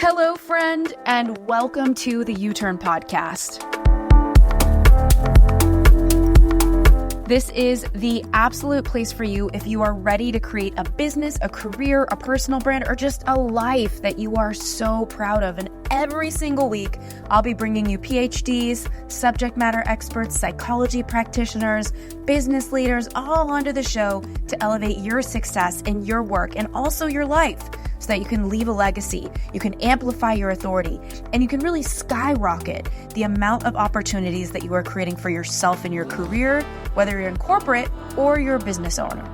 Hello, friend, and welcome to the U-Turn podcast. This is the absolute place for you if you are ready to create a business, a career, a personal brand, or just a life that you are so proud of. And every single week, I'll be bringing you PhDs, subject matter experts, psychology practitioners, business leaders, all onto the show to elevate your success in your work and also your life, so that you can leave a legacy, you can amplify your authority, and you can really skyrocket the amount of opportunities that you are creating for yourself in your career, whether you're in corporate or you're a business owner.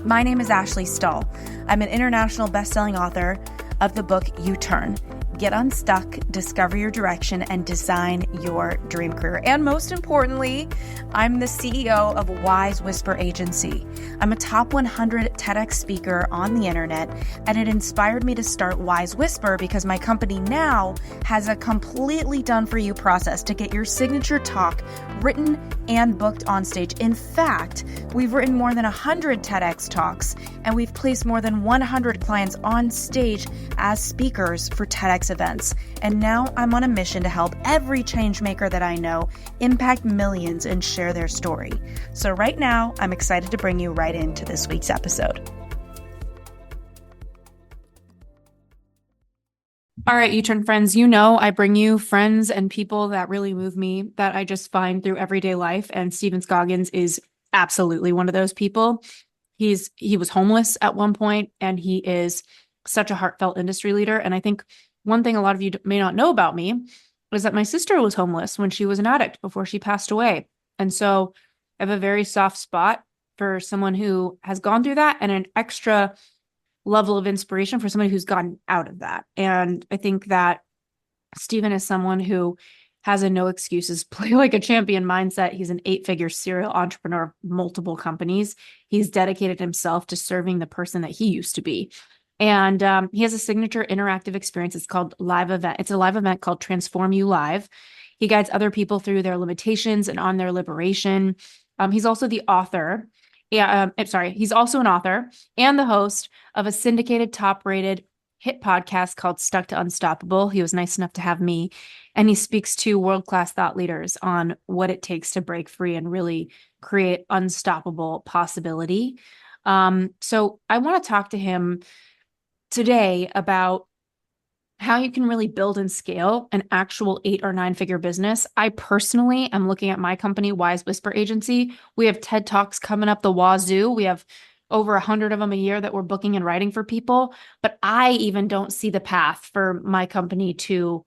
My name is Ashley Stahl. I'm an international best-selling author of the book U-Turn: Get Unstuck, Discover Your Direction, and Design Your Dream Career. And most importantly, I'm the CEO of Wise Whisper Agency. I'm a top 100 TEDx speaker on the internet, and it inspired me to start Wise Whisper because my company now has a completely done-for-you process to get your signature talk written and booked on stage. In fact, we've written more than 100 TEDx talks, and we've placed more than 100 clients on stage as speakers for TEDx events. And now I'm on a mission to help every change maker that I know impact millions and share their story. So right now, I'm excited to bring you right into this week's episode. All right, U-Turn friends, you know I bring you friends and people that really move me, that I just find through everyday life. And Stephen Scoggins is absolutely one of those people. He was homeless at one point, and he is such a heartfelt industry leader. And I think one thing a lot of you may not know about me is that my sister was homeless when she was an addict before she passed away. And so I have a very soft spot for someone who has gone through that, and an extra level of inspiration for somebody who's gotten out of that. And I think that Stephen is someone who has a no excuses, play like a champion mindset. He's an 8-figure serial entrepreneur of multiple companies. He's dedicated himself to serving the person that he used to be. And he has a signature interactive experience. It's called Live Event. It's a live event called Transform You Live. He guides other people through their limitations and on their liberation. He's also the author. He's also an author and the host of a syndicated, top-rated hit podcast called Stuck to Unstoppable. He was nice enough to have me, and he speaks to world-class thought leaders on what it takes to break free and really create unstoppable possibility. So I want to talk to him today about how you can really build and scale an actual 8 or 9-figure business. I personally am looking at my company, Wise Whisper Agency. We have TED Talks coming up the wazoo. We have over 100 of them a year that we're booking and writing for people. But I even don't see the path for my company to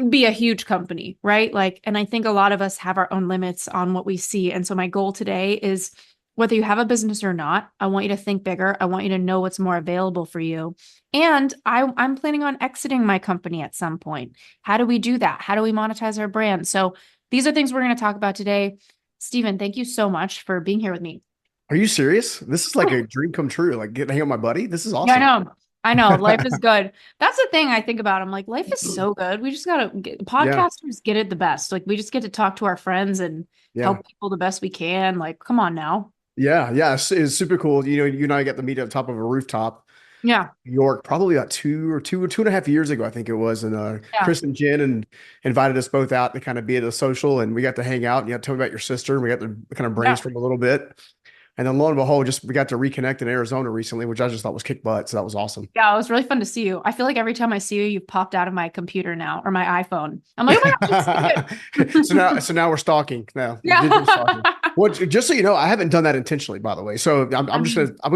be a huge company, right? And I think a lot of us have our own limits on what we see. And so my goal today is, whether you have a business or not, I want you to think bigger. I want you to know what's more available for you. And I'm planning on exiting my company at some point. How do we do that? How do we monetize our brand? So these are things we're going to talk about today. Stephen, thank you so much for being here with me. Are you serious? This is like a dream come true. Like getting to hang out with my buddy. This is awesome. Yeah, I know. Life is good. That's the thing I think about. I'm like, life is so good. We just got to podcasters get it the best. We just get to talk to our friends and help people the best we can. Come on now. Yeah. It's super cool. You and I got to meet at the top of a rooftop. Yeah. New York, probably about two and a half years ago, I think it was. And Chris and Jen invited us both out to kind of be at a social, and we got to hang out, and you got to tell me about your sister, and we got to kind of brainstorm a little bit. And then lo and behold, we got to reconnect in Arizona recently, which I just thought was kick butt. So that was awesome. Yeah, it was really fun to see you. I feel like every time I see you, you've popped out of my computer now, or my iPhone. I'm like, oh my God, so now we're stalking now. Yeah. Stalking. Well, just so you know, I haven't done that intentionally, by the way. So I'm going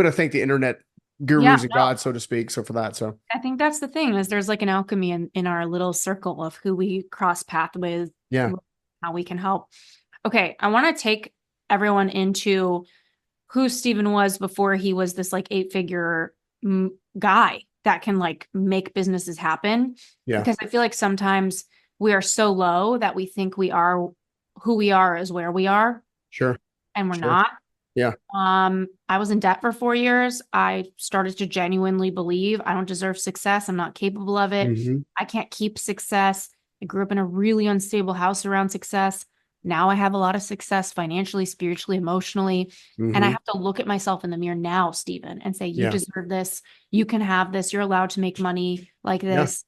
to thank the internet gurus and gods, so to speak. So for that, I think that's the thing, is there's an alchemy in our little circle of who we cross path with. Yeah. How we can help. Okay. I want to take everyone into who Stephen was before he was this 8-figure guy that can make businesses happen. Yeah. Because I feel like sometimes we are so low that we think we are who we are is where we are. Sure. And we're not. Yeah. I was in debt for 4 years. I started to genuinely believe I don't deserve success. I'm not capable of it. Mm-hmm. I can't keep success. I grew up in a really unstable house around success. Now I have a lot of success financially, spiritually, emotionally. And I Hmm. have to look at myself in the mirror now, Stephen, and say, you Yeah. deserve this. You can have this. You're allowed to make money like Yeah, this.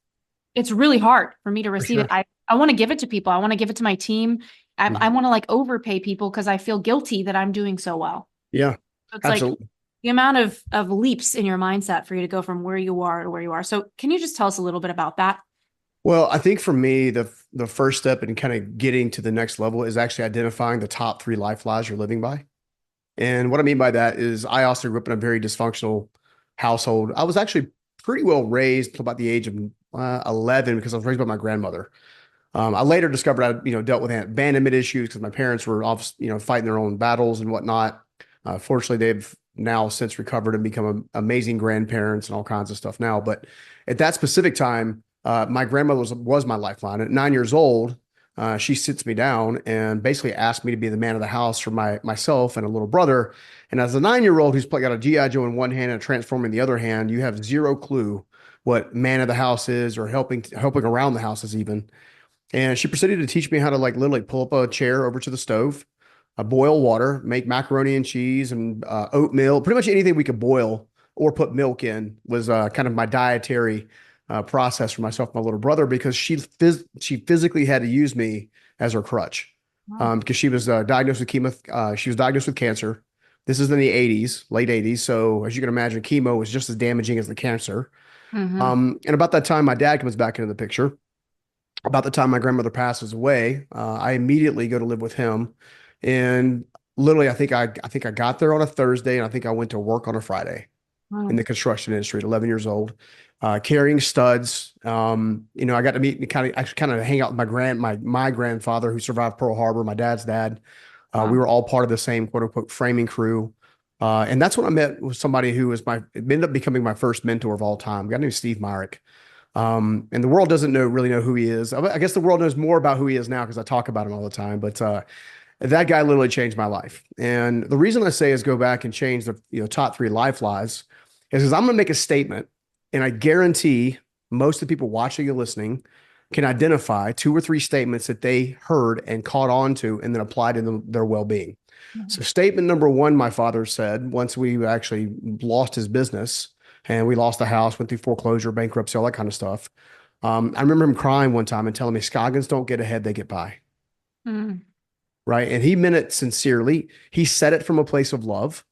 It's really hard for me to for receive it. sure. I want to give it to people. I want to give it to my team. I Mhm. want to like overpay people because I feel guilty that I'm doing so well. Yeah, So it's like absolutely. the amount of leaps in your mindset for you to go from where you are to where you are. So can you just tell us a little bit about that? Well, I think for me, the first step in kind of getting to the next level is actually identifying the top three life lies you're living by. And what I mean by that is I also grew up in a very dysfunctional household. I was actually pretty well raised till about the age of 11 because I was raised by my grandmother. I later discovered I, dealt with abandonment issues because my parents were off, fighting their own battles and whatnot. Fortunately, they've now since recovered and become amazing grandparents and all kinds of stuff now. But at that specific time, my grandmother was my lifeline. At 9 years old, she sits me down and basically asked me to be the man of the house for myself and a little brother. And as a 9 year old who's got a GI Joe in one hand and a transformer in the other hand, you have zero clue what man of the house is or helping around the house is even. And she proceeded to teach me how to like literally pull up a chair over to the stove, boil water, make macaroni and cheese and oatmeal, pretty much anything we could boil or put milk in was kind of my dietary process for myself and my little brother because she physically had to use me as her crutch Wow. because she was diagnosed with she was diagnosed with cancer. This is in the 80s, late 80s. So as you can imagine, chemo was just as damaging as the cancer. Mm-hmm. And about that time, my dad comes back into the picture. About the time my grandmother passes away, I immediately go to live with him. And literally, I think I got there on a Thursday, and I think I went to work on a Friday in Wow. the construction industry at 11 years old, carrying studs. I got to meet and kind of hang out with my grandfather who survived Pearl Harbor, my dad's dad. We Wow. were all part of the same quote unquote framing crew. And that's when I met with somebody who was ended up becoming my first mentor of all time. A guy named Steve Myrick. And the world doesn't really know who he is. I guess the world knows more about who he is now because I talk about him all the time. But that guy literally changed my life. And the reason I say is go back and change the top three life lies is because I'm going to make a statement, and I guarantee most of the people watching and listening can identify two or three statements that they heard and caught on to and then applied in their well-being. So statement number one, my father said, once we actually lost his business and we lost the house, went through foreclosure, bankruptcy, all that kind of stuff. I remember him crying one time and telling me, Scoggins don't get ahead, they get by. Mm-hmm. Right. And he meant it sincerely. He said it from a place of love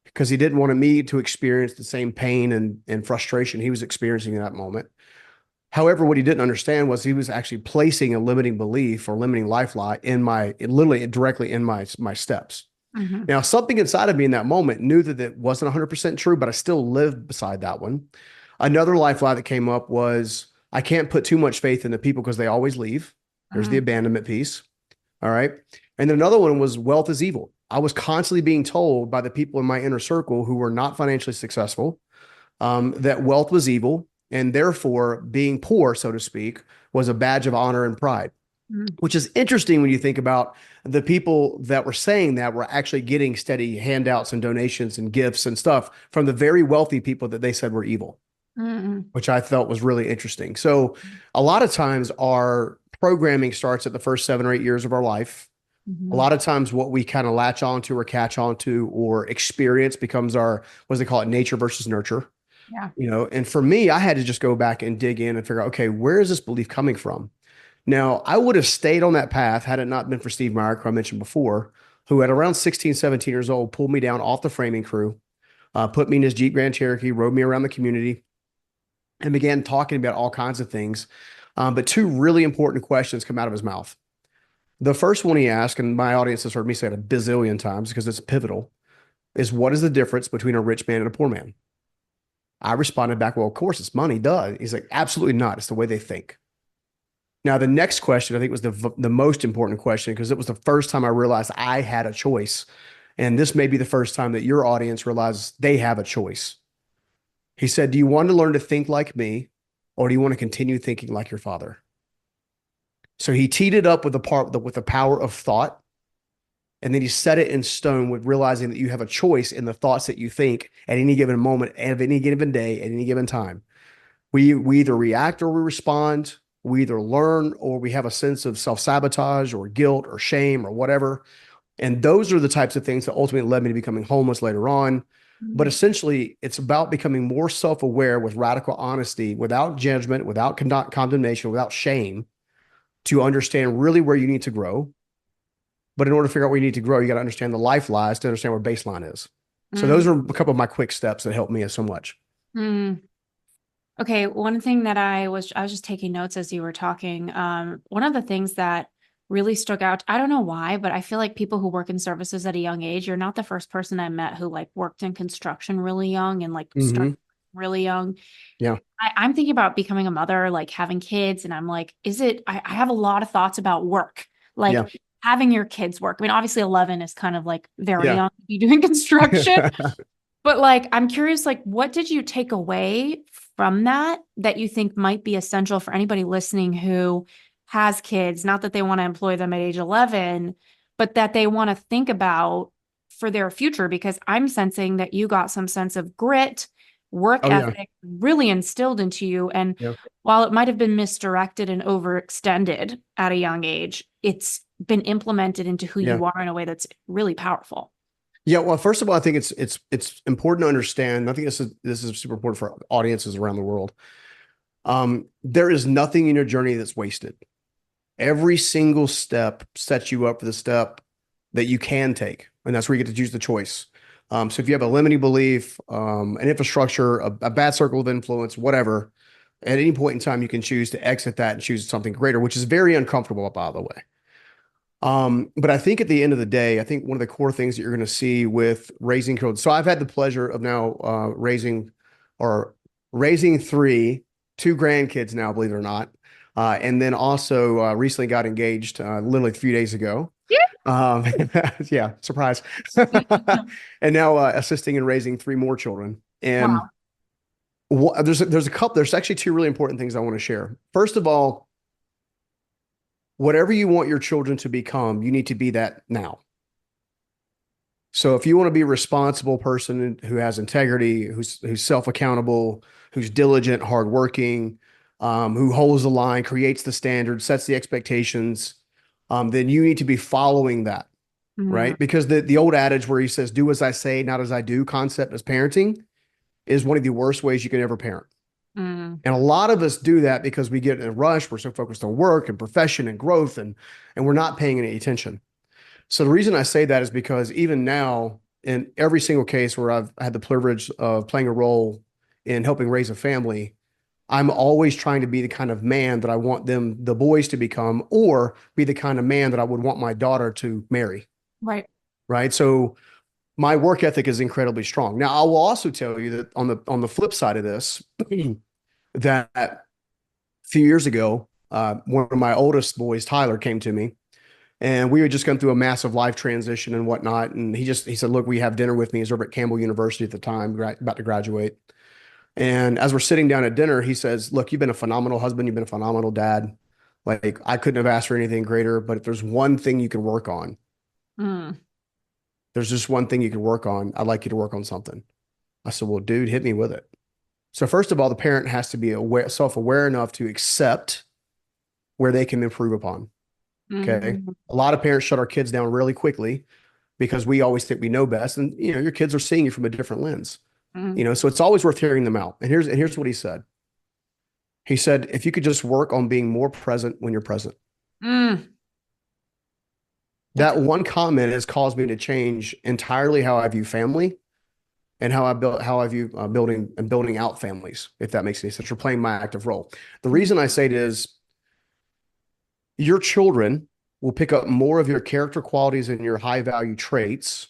because he didn't want me to experience the same pain and frustration he was experiencing in that moment. However, what he didn't understand was he was actually placing a limiting belief or limiting life lie literally directly in my steps. Mm-hmm. Now, something inside of me in that moment knew that it wasn't 100% true, but I still lived beside that one. Another life lie that came up was I can't put too much faith in the people because they always leave. There's the Mm-hmm. abandonment piece. All right. And then another one was wealth is evil. I was constantly being told by the people in my inner circle who were not financially successful that wealth was evil. And therefore, being poor, so to speak, was a badge of honor and pride, which is interesting when you think about the people that were saying that were actually getting steady handouts and donations and gifts and stuff from the very wealthy people that they said were evil, Mm-hmm. which I felt was really interesting. So, a lot of times our programming starts at the first 7 or 8 years of our life. A Mm-hmm. lot of times, what we kind of latch onto or catch onto or experience becomes our, what do they call it, nature versus nurture. Yeah. And for me, I had to just go back and dig in and figure out, okay, where is this belief coming from? Now, I would have stayed on that path had it not been for Steve Meyer, who I mentioned before, who at around 16, 17 years old, pulled me down off the framing crew, put me in his Jeep Grand Cherokee, rode me around the community, and began talking about all kinds of things. But two really important questions come out of his mouth. The first one he asked, and my audience has heard me say it a bazillion times because it's pivotal, is what is the difference between a rich man and a poor man? I responded back, well, of course, it's money, duh. He's like, absolutely not. It's the way they think. Now, the next question I think was the most important question because it was the first time I realized I had a choice. And this may be the first time that your audience realizes they have a choice. He said, do you want to learn to think like me or do you want to continue thinking like your father? So he teed it up with the power of thought. And then he set it in stone with realizing that you have a choice in the thoughts that you think at any given moment, at any given day, at any given time. We either react or we respond. we either learn or we have a sense of self-sabotage or guilt or shame or whatever. And those are the types of things that ultimately led me to becoming homeless later on. But Mm. essentially, it's about becoming more self-aware with radical honesty, without judgment, without condemnation, without shame, to understand really where you need to grow. But in order to figure out where you need to grow, you got to understand the life lies to understand where baseline is. So those Mm. are a couple of my quick steps that helped me so much. Mm. Okay, one thing that I was just taking notes as you were talking. One of the things that really stuck out, I don't know why, but I feel like people who work in services at a young age, you're not the first person I met who like worked in construction really young and like Hmm. started really young. Yeah. I'm thinking about becoming a mother, like having kids, and I'm like, I have a lot of thoughts about work, Yeah. like having your kids work. I mean, obviously 11 is kind of like very Yeah. young to be doing construction. But like, I'm curious, like, what did you take away from that that you think might be essential for anybody listening who has kids? Not that they want to employ them at age 11, but that they want to think about for their future, because I'm sensing that you got some sense of grit, work Oh, yeah. ethic really instilled into you. And Yeah. while it might have been misdirected and overextended at a young age, it's been implemented into who Yeah. you are in a way that's really powerful. Yeah, well, first of all, I think it's important to understand. I think this is super important for audiences around the world. There is nothing in your journey that's wasted. Every single step sets you up for the step that you can take, and that's where you get to choose the choice. So if you have a limiting belief, an infrastructure, a bad circle of influence, whatever, at any point in time, you can choose to exit that and choose something greater, which is very uncomfortable, by the way. But I think at the end of the day, I think one of the core things that you're going to see with raising children. So I've had the pleasure of now raising two grandkids now, believe it or not. And then also recently got engaged literally a few days ago. Um, yeah, surprise. And now assisting in raising three more children. And Wow. there's actually two really important things I want to share. First of all, whatever you want your children to become, you need to be that now. So if you want to be a responsible person who has integrity, who's self-accountable, who's diligent, hardworking, who holds the line, creates the standards, sets the expectations, then you need to be following that, Mm, right? Because the old adage where he says, "Do as I say, not as I do," concept as parenting is one of the worst ways you can ever parent. mm, And a lot of us do that because we get in a rush. We're so focused on work and profession and growth, and we're not paying any attention. So the reason I say that is because even now, in every single case where I've had the privilege of playing a role in helping raise a family, I'm always trying to be the kind of man that I want the boys to become, or be the kind of man that I would want my daughter to marry. right. Right. So my work ethic is incredibly strong. Now, I will also tell you that on the flip side of this, that a few years ago, one of my oldest boys, Tyler, came to me. And we had just gone through a massive life transition and whatnot. And he said, "Look, we have dinner with me." He's over at Campbell University at the time, about to graduate. And as we're sitting down at dinner, he says, "Look, you've been a phenomenal husband. You've been a phenomenal dad. Like, I couldn't have asked for anything greater. But if there's one thing you can work on, Mm, there's just one thing you can work on. I'd like you to work on something." I said, "Well, dude, hit me with it." So first of all, the parent has to be self-aware enough to accept where they can improve upon. Okay. mm, A lot of parents shut our kids down really quickly because we always think we know best. And your kids are seeing you from a different lens. mm, So it's always worth hearing them out. And here's what he said. He said, "If you could just work on being more present when you're present." mm. That's That one comment has caused me to change entirely how I view family and how I view building out families, if that makes any sense, or playing my active role. The reason I say it is your children will pick up more of your character qualities and your high value traits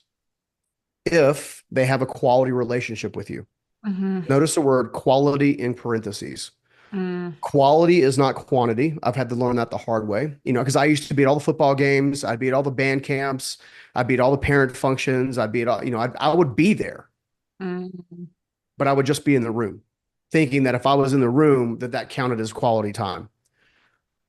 if they have a quality relationship with you. mm, Notice the word quality in parentheses. mm, Quality is not quantity. I've had to learn that the hard way, because I used to be at all the football games. I'd be at all the band camps. I'd be at all the parent functions. I'd be at all, I would be there, mm, but I would just be in the room thinking that if I was in the room, that counted as quality time.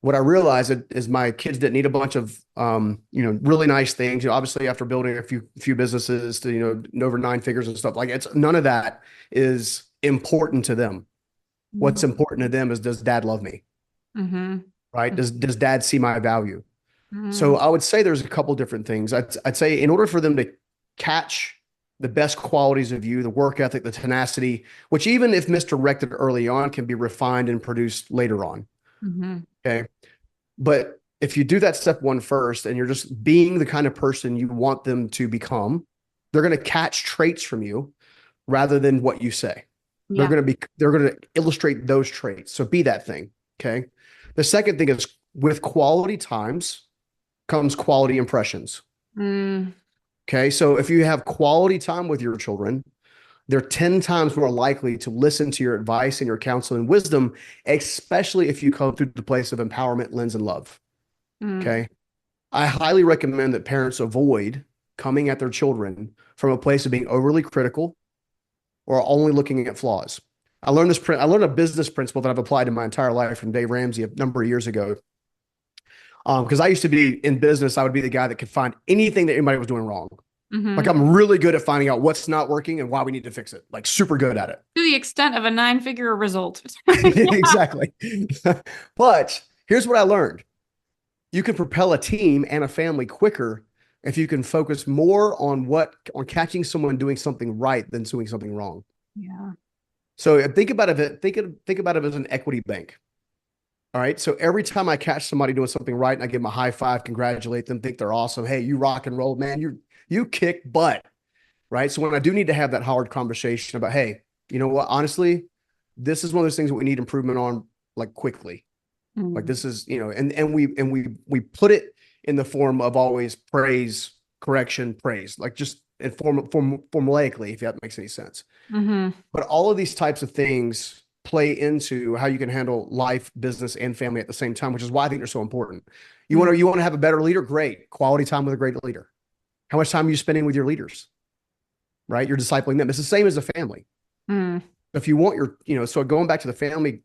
What I realized is my kids didn't need a bunch of, really nice things. Obviously after building a few businesses to, over nine figures and stuff, like, it's none of that is important to them. What's mm, important to them is, does dad love me? Mm-hmm. right? Does dad see my value? So Mm-hmm. I would say there's a couple different things. I'd say in order for them to catch the best qualities of you, the work ethic, the tenacity, which even if misdirected early on can be refined and produced later on. Mm-hmm. Okay. But if you do that step one first and you're just being the kind of person you want them to become, they're going to catch traits from you rather than what you say. Yeah. They're going to illustrate those traits. So be that thing. Okay. The second thing is with quality times comes quality impressions. Mm. Okay. So if you have quality time with your children, they're 10 times more likely to listen to your advice and your counsel and wisdom, especially if you come through the place of empowerment, lens, and love. Mm. Okay. I highly recommend that parents avoid coming at their children from a place of being overly critical or only looking at flaws. I learned a business principle that I've applied in my entire life from Dave Ramsey a number of years ago. Because I used to be in business, I would be the guy that could find anything that anybody was doing wrong. Like Mm-hmm. I'm really good at finding out what's not working and why we need to fix it. Like super good at it. To the extent of a nine-figure result. Yeah. Exactly. But here's what I learned. You can propel a team and a family quicker if you can focus more on catching someone doing something right than doing something wrong. Yeah. So think about it as an equity bank. All right. So every time I catch somebody doing something right and I give them a high five, congratulate them, think they're awesome. Hey, you rock and roll, man. You kick butt. Right. So when I do need to have that hard conversation about, hey, you know what? Honestly, this is one of those things that we need improvement on like quickly. Like Mm. this is, and we put it in the form of always praise, correction, praise, like just in formulaically, if that makes any sense. Mm-hmm. But all of these types of things play into how you can handle life, business, and family at the same time, which is why I think they're so important. Mm. You want to have a better leader? Great. Quality time with a great leader. How much time are you spending with your leaders? Right? You're discipling them. It's the same as a family. Mm. If you want so going back to the family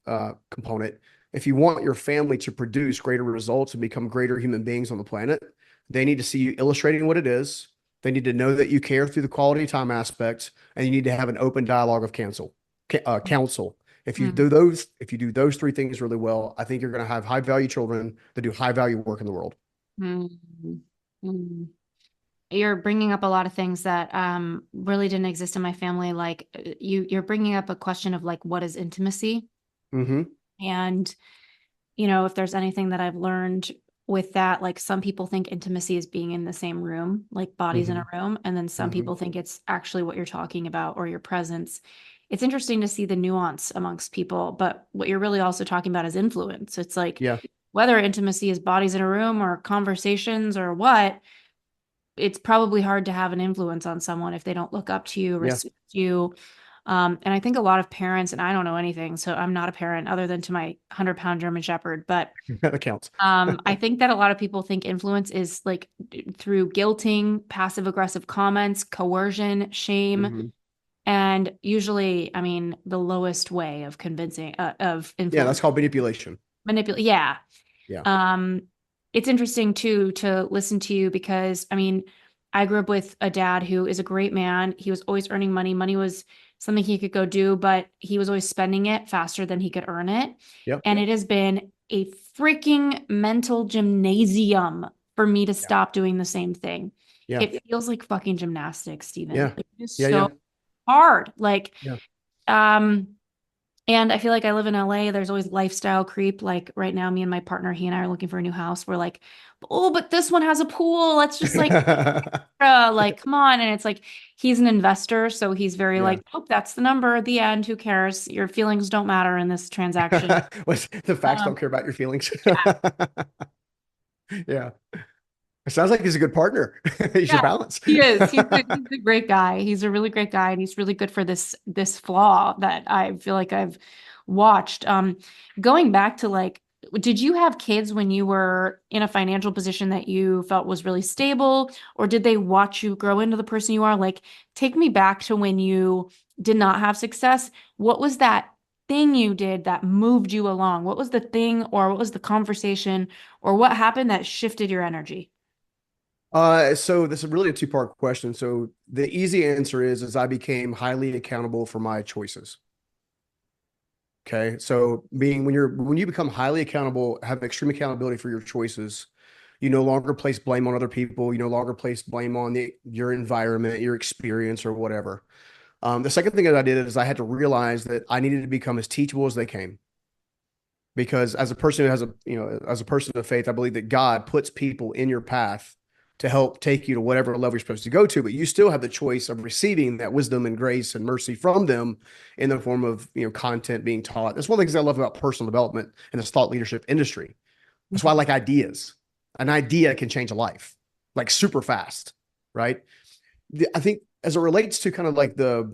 component, if you want your family to produce greater results and become greater human beings on the planet, they need to see you illustrating what it is. They need to know that you care through the quality time aspects, and you need to have an open dialogue of counsel. Mm. If you do those three things really well, I think you're going to have high value children that do high value work in the world. Mm. Mm. You're bringing up a lot of things that really didn't exist in my family. Like you're bringing up a question of like, what is intimacy? Mm-hmm. And, if there's anything that I've learned with that, like some people think intimacy is being in the same room, like bodies in Mm-hmm. a room. And then some Mm-hmm. people think it's actually what you're talking about or your presence. It's interesting to see the nuance amongst people, but what you're really also talking about is influence. It's like Yeah. whether intimacy is bodies in a room or conversations or what, it's probably hard to have an influence on someone if they don't look up to you, Yeah. respect you. And I think a lot of parents, and I don't know anything, so I'm not a parent other than to my 100-pound German Shepherd, but That counts. I think that a lot of people think influence is like through guilting, passive aggressive comments, coercion, shame, Mm-hmm. and usually, I mean, the lowest way of convincing of Yeah, that's influence called manipulation. manipulate. Yeah. Yeah. Um, it's interesting too to listen to you because I mean, I grew up with a dad who is a great man. He was always earning money. Money was something he could go do, but he was always spending it faster than he could earn it. Yep. And it has been a freaking mental gymnasium for me to Yeah. stop doing the same thing. Yeah. It feels like fucking gymnastics, Stephen. Yeah. Like, it is Yeah. Yeah. so hard. Like, Yeah. um, and I feel like I live in LA. There's always lifestyle creep. Like right now, me and my partner, he and I are looking for a new house. We're like, oh, but this one has a pool. Let's just like, come on. And it's like, he's an investor. So he's very Yeah. like, nope, that's the number at the end. Who cares? Your feelings don't matter in this transaction. The facts don't Um, care about your feelings. yeah, Yeah. It sounds like he's a good partner. He's your yeah, balance. he is. He's a great guy. He's a really great guy. And he's really good for this flaw that I feel like I've watched. Going back to like, did you have kids when you were in a financial position that you felt was really stable, or did they watch you grow into the person you are? Like, take me back to when you did not have success. What was that thing you did that moved you along? What was the thing, or what was the conversation, or what happened that shifted your energy? So this is really a two-part question. So the easy answer is I became highly accountable for my choices. Okay. So when you become highly accountable, have extreme accountability for your choices, you no longer place blame on other people. You no longer place blame on your environment, your experience, or whatever. The second thing that I did is I had to realize that I needed to become as teachable as they came. Because as a person who has as a person of faith, I believe that God puts people in your path to help take you to whatever level you're supposed to go to, but you still have the choice of receiving that wisdom and grace and mercy from them in the form of, content being taught. That's one of the things I love about personal development and this thought leadership industry. That's why I like ideas. An idea can change a life like super fast, right? I think as it relates to kind of like the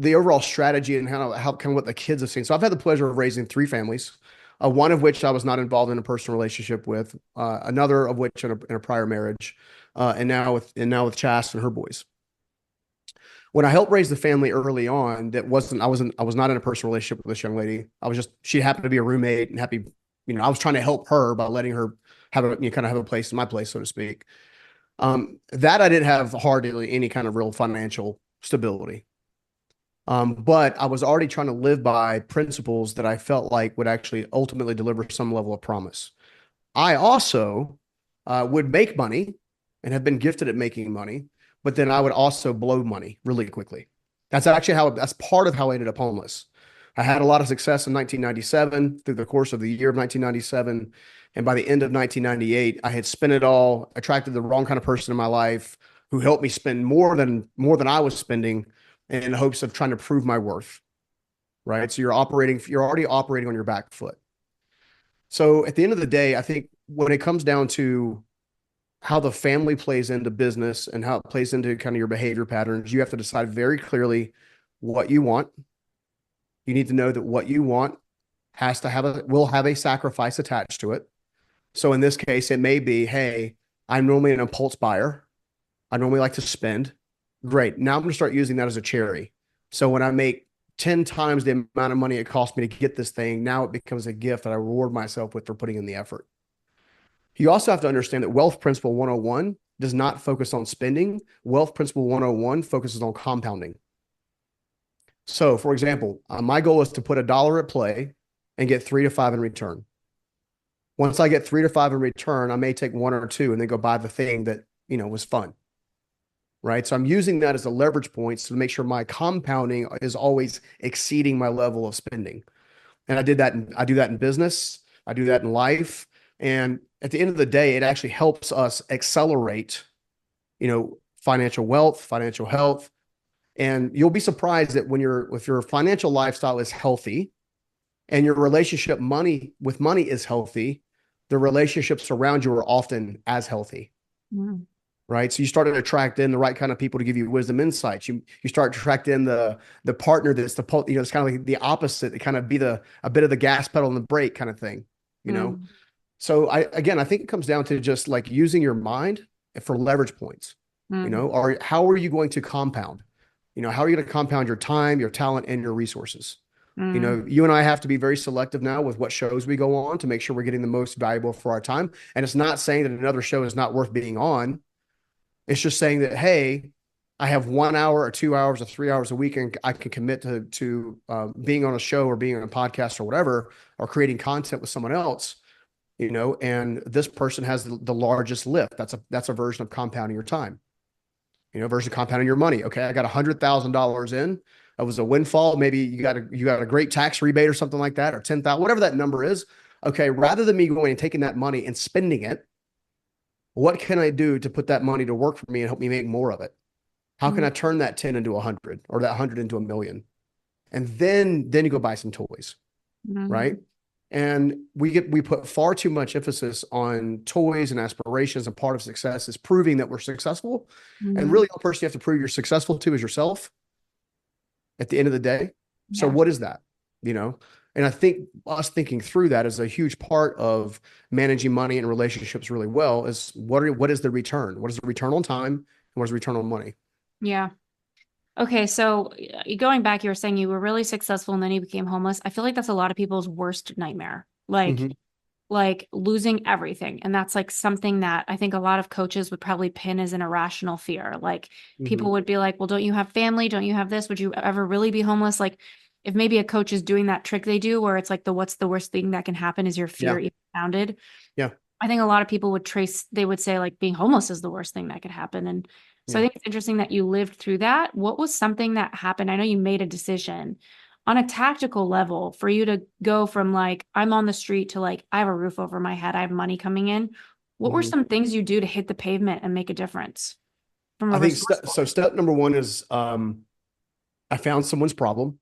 overall strategy and how kind of what the kids have seen. So I've had the pleasure of raising three families, one of which I was not involved in a personal relationship with, another of which in a prior marriage, and now with Chas and her boys. When I helped raise the family early on, I was not in a personal relationship with this young lady. She happened to be a roommate and happy, I was trying to help her by letting her have kind of have a place in my place, so to speak. That I didn't have hardly any kind of real financial stability. But I was already trying to live by principles that I felt like would actually ultimately deliver some level of promise. I also would make money and have been gifted at making money, but then I would also blow money really quickly. That's part of how I ended up homeless. I had a lot of success in 1997 through the course of the year of 1997. And by the end of 1998, I had spent it all, attracted the wrong kind of person in my life who helped me spend more than I was spending in hopes of trying to prove my worth. Right. So you're already operating on your back foot. So at the end of the day, I think when it comes down to how the family plays into business and how it plays into kind of your behavior patterns, you have to decide very clearly what you want. You need to know that what you want will have a sacrifice attached to it. So in this case, it may be, hey, I'm normally an impulse buyer. I normally like to spend. Great. Now I'm going to start using that as a cherry. So when I make 10 times the amount of money it cost me to get this thing, now it becomes a gift that I reward myself with for putting in the effort. You also have to understand that Wealth Principle 101 does not focus on spending. Wealth Principle 101 focuses on compounding. So, for example, my goal is to put $1 at play and get 3 to 5 in return. Once I get 3 to 5 in return, I may take 1 or 2 and then go buy the thing that, was fun. Right. So I'm using that as a leverage point to make sure my compounding is always exceeding my level of spending. And I do that in business. I do that in life. And at the end of the day, it actually helps us accelerate, financial wealth, financial health. And you'll be surprised that if your financial lifestyle is healthy and your relationship with money is healthy, the relationships around you are often as healthy. Mm. Right. So you start to attract in the right kind of people to give you wisdom insights. You start to attract in the partner that's it's kind of like the opposite, to kind of be a bit of the gas pedal and the brake kind of thing, So I think it comes down to just like using your mind for leverage points, or how are you going to compound? How are you going to compound your time, your talent, and your resources? You and I have to be very selective now with what shows we go on to make sure we're getting the most valuable for our time. And it's not saying that another show is not worth being on. It's just saying that, hey, I have 1 hour or 2 hours or 3 hours a week, and I can commit to being on a show or being on a podcast or whatever, or creating content with someone else, and this person has the largest lift. That's a version of compounding your time, version of compounding your money. Okay, I got $100,000 in. It was a windfall. Maybe you got a great tax rebate or something like that, or 10,000, whatever that number is. Okay, rather than me going and taking that money and spending it, what can I do to put that money to work for me and help me make more of it? How can I turn that 10 into 100 or that 100 into 1,000,000? And then you go buy some toys, right? And we put far too much emphasis on toys and aspirations, and part of success is proving that we're successful. And really, the person you have to prove you're successful to is yourself at the end of the day. Yeah. So what is that? And I think us thinking through that is a huge part of managing money and relationships really well. Is what is the return? What is the return on time? And what is the return on money? Yeah. Okay. So going back, you were saying you were really successful and then you became homeless. I feel like that's a lot of people's worst nightmare. Like losing everything. And that's like something that I think a lot of coaches would probably pin as an irrational fear. Like people would be like, well, don't you have family? Don't you have this? Would you ever really be homeless? Like, if maybe a coach is doing that trick they do where it's like what's the worst thing that can happen is your fear Yeah. even founded. Yeah. I think a lot of people they would say like being homeless is the worst thing that could happen. And so I Yeah. think it's interesting that you lived through that. What was something that happened? I know you made a decision on a tactical level for you to go from like, I'm on the street to like, I have a roof over my head, I have money coming in. What were Mhm. some things you do to hit the pavement and make a difference from a I think resourceful? so. Step number one is I found someone's problem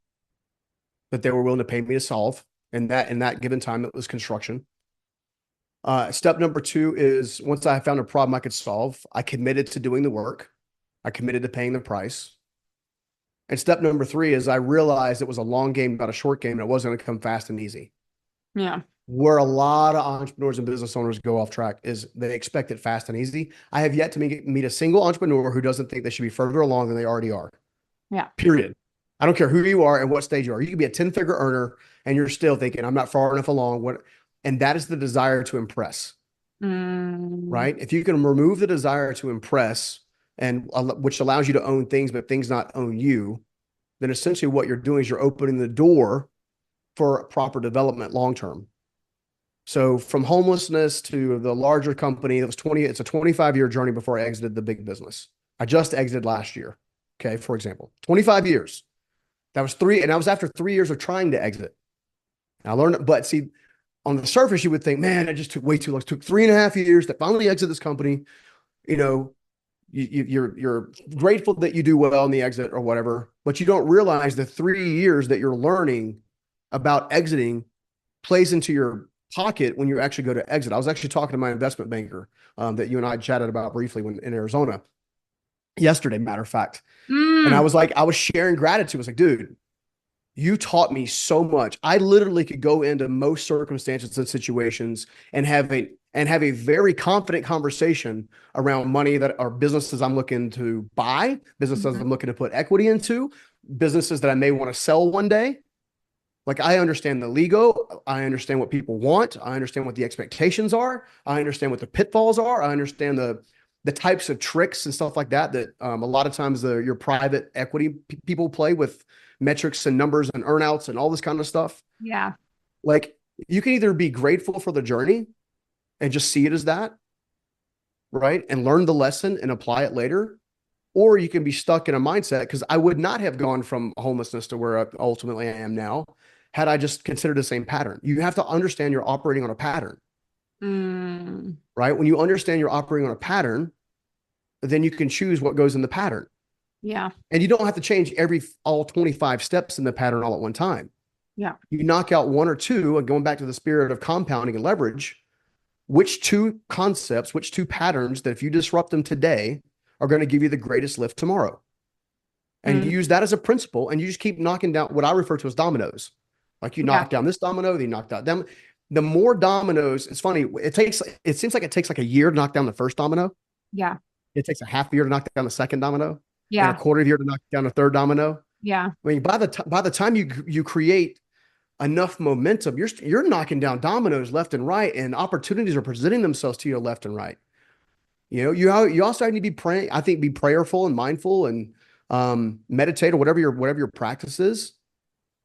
that they were willing to pay me to solve. And that in that given time, it was construction. Step number two is once I found a problem I could solve, I committed to doing the work. I committed to paying the price. And step number three is I realized it was a long game, not a short game, and it wasn't going to come fast and easy. Yeah. Where a lot of entrepreneurs and business owners go off track is they expect it fast and easy. I have yet to meet a single entrepreneur who doesn't think they should be further along than they already are. Yeah. Period. I don't care who you are and what stage you are. You can be a 10-figure earner and you're still thinking, I'm not far enough along. And that is the desire to impress, Mm, right? If you can remove the desire to impress and which allows you to own things, but things not own you, then essentially what you're doing is you're opening the door for proper development long term. So from homelessness to the larger company, it's a 25-year journey before I exited the big business. I just exited last year. Okay, for example, 25 years. That was and I was after 3 years of trying to exit. And I learned, but see, on the surface, you would think, man, it just took way too long. It took 3.5 years to finally exit this company. You know, you're grateful that you do well in the exit or whatever, but you don't realize the 3 years that you're learning about exiting plays into your pocket when you actually go to exit. I was actually talking to my investment banker that you and I chatted about briefly when in Arizona yesterday, matter of fact. And I mm, was like, I was sharing gratitude. I was like, dude, you taught me so much. I literally could go into most circumstances and situations and have a very confident conversation around money that are businesses I'm looking to buy, businesses mhm. I'm looking to put equity into, businesses that I may want to sell one day. Like I understand the legal, I understand what people want, I understand what the expectations are, I understand what the pitfalls are, I understand the types of tricks and stuff like that that a lot of times your private equity people play with metrics and numbers and earnouts and all this kind of stuff. Yeah. Like you can either be grateful for the journey and just see it as that, right? And learn the lesson and apply it later. Or you can be stuck in a mindset because I would not have gone from homelessness to where ultimately I am now had I just considered the same pattern. You have to understand you're operating on a pattern, Mm, right? When you understand you're operating on a pattern, then you can choose what goes in the pattern. yeah. And you don't have to change all 25 steps in the pattern all at one time. Yeah. You knock out one or two, and going back to the spirit of compounding and leverage, which two concepts, which two patterns that if you disrupt them today are going to give you the greatest lift tomorrow? And you Mm, use that as a principle and you just keep knocking down what I refer to as dominoes. Like you yeah. knock down this domino, then you knock down them. The more dominoes, it's funny, it seems like it takes like a year to knock down the first domino. Yeah. It takes a half year to knock down the second domino and a Yeah. quarter of a year to knock down the third domino. Yeah. I mean, by the time you create enough momentum, you're knocking down dominoes left and right, and opportunities are presenting themselves to you left and right. You also need to be praying. I think be prayerful and mindful and meditate or whatever your practice is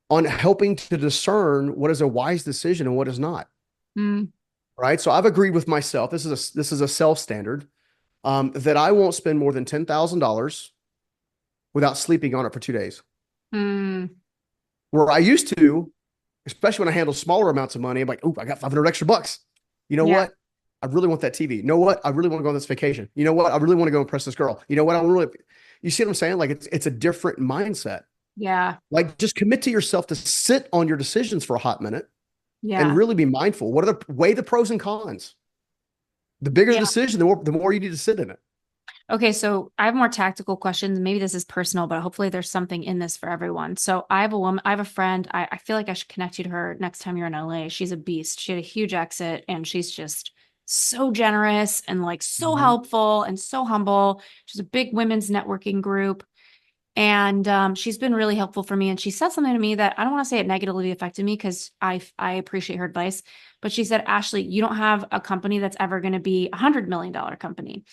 on helping to discern what is a wise decision and what is not. Mm, Right. So I've agreed with myself. This is a self standard that I won't spend more than $10,000 without sleeping on it for 2 days. mm, Where I used to, especially when I handle smaller amounts of money, I'm like, oh, I got 500 extra bucks. You know yeah. what? I really want that TV. You know what? I really want to go on this vacation. You know what? I really want to go impress this girl. You know what? You see what I'm saying? Like it's a different mindset. Yeah. Like just commit to yourself to sit on your decisions for a hot minute and Yeah. really be mindful. Weigh the pros and cons. The bigger the Yeah. decision, the more you need to sit in it. Okay, so I have more tactical questions. Maybe this is personal, but hopefully there's something in this for everyone. So I have a friend. I feel like I should connect you to her next time you're in LA. She's a beast. She had a huge exit and she's just so generous and like so Mhm. helpful and so humble. She's a big women's networking group. And she's been really helpful for me. And she said something to me that I don't want to say it negatively affected me because I appreciate her advice. But she said, Ashley, you don't have a company that's ever going to be $100 million company.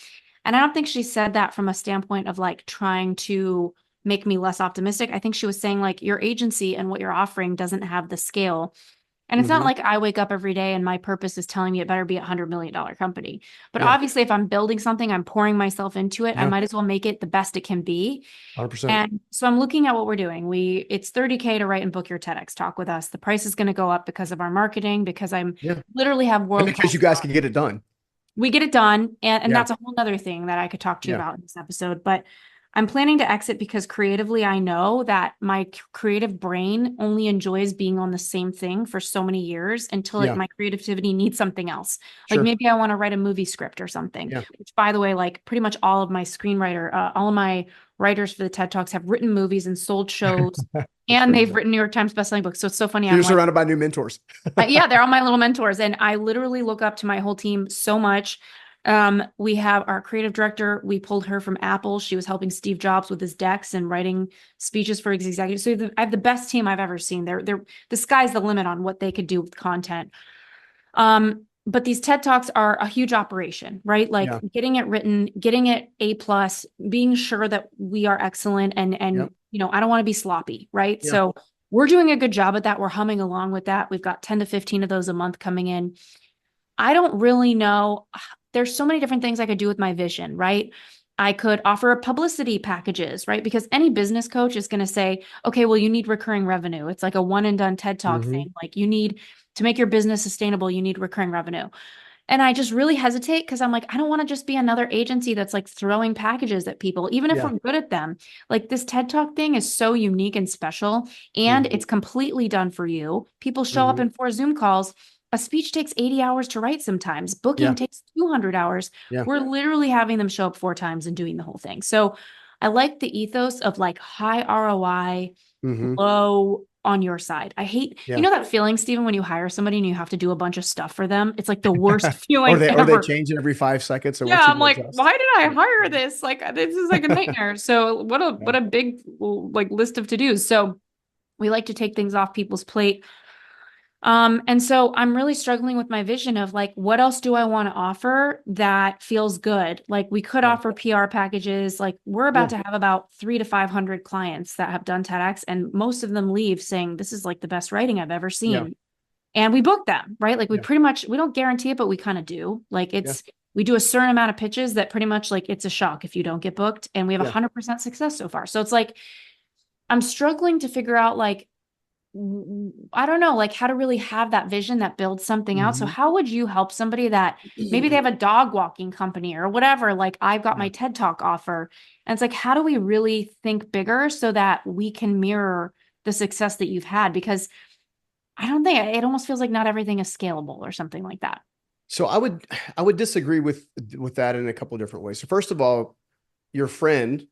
And I don't think she said that from a standpoint of like trying to make me less optimistic. I think she was saying like your agency and what you're offering doesn't have the scale. And it's not Hmm. like I wake up every day and my purpose is telling me it better be $100 million company. But Yeah. obviously, if I'm building something, I'm pouring myself into it. I Yeah. might as well make it the best it can be. 100%. And so I'm looking at what we're doing. It's $30K to write and book your TEDx talk with us. The price is going to go up because of our marketing, because I'm Yeah. literally have And because you world-class guys talent. can get it done. We get it done. And Yeah. that's a whole other thing that I could talk to you Yeah. about in this episode. But I'm planning to exit because creatively, I know that my creative brain only enjoys being on the same thing for so many years until Yeah. my creativity needs something else. Like Sure. maybe I want to write a movie script or something, Yeah. which by the way, like pretty much all of my writers for the TED Talks have written movies and sold shows, That's and pretty they've cool. written New York Times bestselling books. So it's so funny. So you're I'm like, surrounded by new mentors. yeah, they're all my little mentors. And I literally look up to my whole team so much. We have our creative director. We pulled her from Apple. She was helping Steve Jobs with his decks and writing speeches for his executives. So I have the best team I've ever seen. The sky's the limit on what they could do with content. But these TED Talks are a huge operation, right? Like Yeah. getting it written, getting it A+, being sure that we are excellent and Yep. I don't want to be sloppy, right? Yeah. So we're doing a good job at that. We're humming along with that. We've got 10 to 15 of those a month coming in. I don't really know. There's so many different things I could do with my vision, right? I could offer publicity packages, right? Because any business coach is going to say, okay, well, you need recurring revenue. It's like a one and done TED Talk Hmm. thing. Like you need to make your business sustainable, you need recurring revenue. And I just really hesitate because I'm like, I don't want to just be another agency that's like throwing packages at people, even if Yeah. we're good at them. Like this TED Talk thing is so unique and special, and Hmm. it's completely done for you. People show up Hmm. in 4 Zoom calls. A speech takes 80 hours to write sometimes. Booking Yeah. takes 200 hours. Yeah. We're literally having them show up 4 times and doing the whole thing. So I like the ethos of like high ROI, Hmm. low on your side. I hate, Yeah. that feeling, Stephen, when you hire somebody and you have to do a bunch of stuff for them. It's like the worst Or feeling they ever. change it every 5 seconds. So Yeah, once you I'm go like, adjust. why did I Yeah. hire this? Like, this is like a nightmare. So Yeah. what a big like list of to-dos. So we like to take things off people's plate. And so I'm really struggling with my vision of like, what else do I want to offer that feels good? Like we could Yeah. offer PR packages. Like we're Yeah. about to have about 300 to 500 clients that have done TEDx, and most of them leave saying this is like the best writing I've ever Yeah. seen. And we book them, right? Like Yeah. we don't guarantee it, but we kind of do. Like Yeah. we do a certain amount of pitches that pretty much like it's a shock if you don't get booked. And we have Yeah. 100% success so far. So it's like, I'm struggling to figure out like, I don't know, like how to really have that vision that builds something out. So Hmm. how would you help somebody that maybe they have a dog walking company or whatever? Like I've got Yeah. my TED Talk offer. And it's like, how do we really think bigger so that we can mirror the success that you've had? Because I don't think it almost feels like not everything is scalable or something like that. So I would disagree with that in a couple of different ways. So first of all, your friend